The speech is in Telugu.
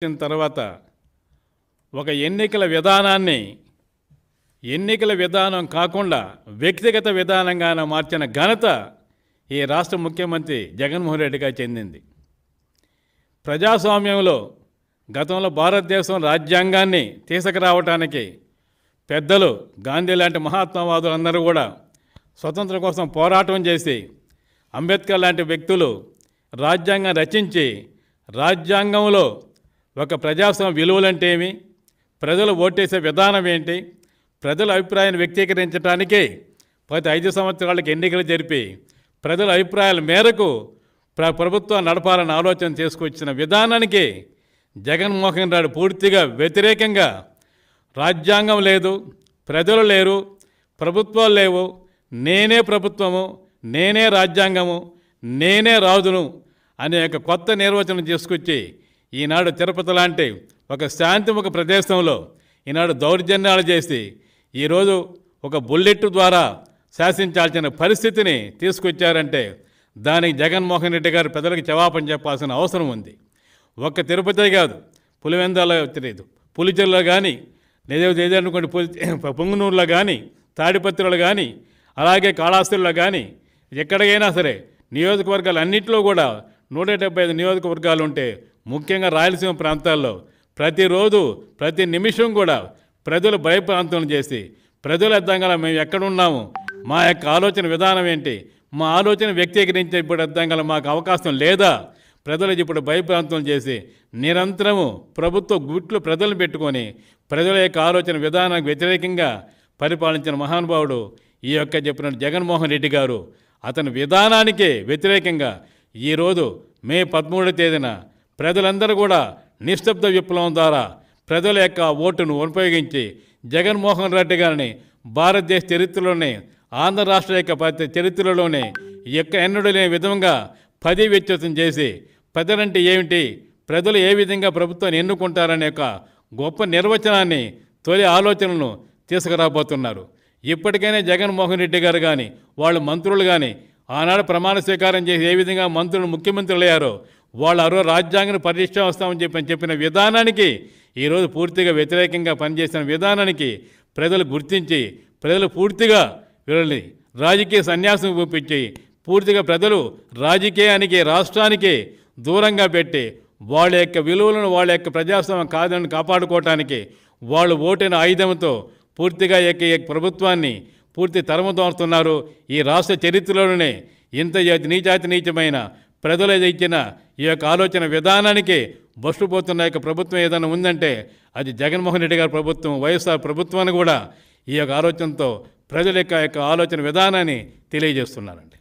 వచ్చిన తర్వాత ఒక ఎన్నికల విధానం కాకుండా వ్యక్తిగత విధానంగా మార్చిన ఘనత ఈ రాష్ట్ర ముఖ్యమంత్రి జగన్మోహన్ రెడ్డిగా చెందింది. ప్రజాస్వామ్యంలో గతంలో భారతదేశం రాజ్యాంగాన్ని తీసుకురావడానికి పెద్దలు గాంధీ లాంటి మహాత్మావాదులందరూ కూడా స్వతంత్రం కోసం పోరాటం చేసి అంబేద్కర్ లాంటి వ్యక్తులు రాజ్యాంగం రచించి రాజ్యాంగంలో ఒక ప్రజాస్వామ్య విలువలంటే ఏమి, ప్రజలు ఓటేసే విధానం ఏంటి, ప్రజల అభిప్రాయాన్ని వ్యక్తీకరించడానికే ప్రతి 5 సంవత్సరాలకు ఎన్నికలు జరిపి ప్రజల అభిప్రాయాల మేరకు ప్రభుత్వం నడపాలని ఆలోచన చేసుకొచ్చిన విధానానికి జగన్మోహన్ రెడ్డి పూర్తిగా వ్యతిరేకంగా రాజ్యాంగం లేదు, ప్రజలు లేరు, ప్రభుత్వాలు లేవు, నేనే ప్రభుత్వము, నేనే రాజ్యాంగము, నేనే రాజును అనే ఒక కొత్త నిర్వచనం తీసుకొచ్చి ఈనాడు తిరుపతి లాంటి ఒక శాంతిముఖ ప్రదేశంలో ఈనాడు దౌర్జన్యాలు చేసి ఈరోజు ఒక బుల్లెట్ ద్వారా శాసించాల్సిన పరిస్థితిని తీసుకొచ్చారంటే దానికి జగన్మోహన్ రెడ్డి గారు ప్రజలకు జవాబు చెప్పాల్సిన అవసరం ఉంది. ఒక్క తిరుపతి కాదు, పులివెందులలో తెలియదు, పులిచెర్లో కానీ లేదనుకోండి పొంగునూరులో కానీ తాడిపత్రిలో కానీ అలాగే కాళహస్తిలో కానీ ఎక్కడికైనా సరే నియోజకవర్గాలు అన్నింటిలో కూడా 175 నియోజకవర్గాలు ఉంటే ముఖ్యంగా రాయలసీమ ప్రాంతాల్లో ప్రతిరోజు ప్రతి నిమిషం కూడా ప్రజలు భయప్రాంతం చేసి ప్రజలు అర్థంగా మేము ఎక్కడున్నాము, మా యొక్క ఆలోచన విధానం ఏంటి, మా ఆలోచన వ్యక్తీకరించే ఇప్పుడు అర్థంగా మాకు అవకాశం లేదా, ప్రజలు ఇప్పుడు భయప్రాంతం చేసి నిరంతరము ప్రభుత్వ గుట్లు ప్రజలను పెట్టుకొని ప్రజల యొక్క ఆలోచన విధానానికి వ్యతిరేకంగా పరిపాలించిన మహానుభావుడు ఈ యొక్క చెప్పిన జగన్మోహన్ రెడ్డి గారు. అతని విధానానికే వ్యతిరేకంగా ఈరోజు మే 13వ తేదీన ప్రజలందరూ కూడా నిశ్శబ్ద విప్లవం ద్వారా ప్రజల యొక్క ఓటును ఉపయోగించి జగన్మోహన్ రెడ్డి గారిని భారతదేశ చరిత్రలోనే ఆంధ్ర రాష్ట్ర యొక్క చరిత్రలోనే ఎన్నడూ లేని విధంగా పదవీచ్యుతం చేసి ప్రజలంటే ఏమిటి, ప్రజలు ఏ విధంగా ప్రభుత్వాన్ని ఎన్నుకుంటారనే ఒక గొప్ప నిర్వచనాన్ని తొలి ఆలోచనలను తీసుకురాబోతున్నారు. ఇప్పటికైనా జగన్మోహన్ రెడ్డి గారు కానీ వాళ్ళ మంత్రులు కానీ ఆనాడు ప్రమాణ స్వీకారం చేసి ఏ విధంగా మంత్రులు ముఖ్యమంత్రులు అయ్యారో వాళ్ళు ఆ రోజు రాజ్యాంగాన్ని పరిరక్షిస్తామని చెప్పిన విధానానికి ఈరోజు పూర్తిగా వ్యతిరేకంగా పనిచేసిన విధానానికి ప్రజలు గుర్తించి ప్రజలు పూర్తిగా వీళ్ళని రాజకీయ సన్యాసం చూపించి పూర్తిగా ప్రజలు రాజకీయానికి రాష్ట్రానికి దూరంగా పెట్టి వాళ్ళ యొక్క విలువలను వాళ్ళ యొక్క ప్రజాస్వామ్యం కాదని కాపాడుకోవటానికి వాళ్ళు ఓటైన ఆయుధంతో పూర్తిగా ప్రభుత్వాన్ని పూర్తి తరమతోస్తున్నారు. ఈ రాష్ట్ర చరిత్రలోనే ఇంత నీచమైన ప్రజలు ఇచ్చిన ఈ యొక్క ఆలోచన విధానానికి బస్సుపోతున్న యొక్క ప్రభుత్వం ఏదైనా ఉందంటే అది జగన్మోహన్ రెడ్డి గారి ప్రభుత్వం, వైఎస్ఆర్ ప్రభుత్వాన్ని కూడా ఈ యొక్క ఆలోచనతో ప్రజల యొక్క ఆలోచన విధానాన్ని తెలియజేస్తున్నారండి.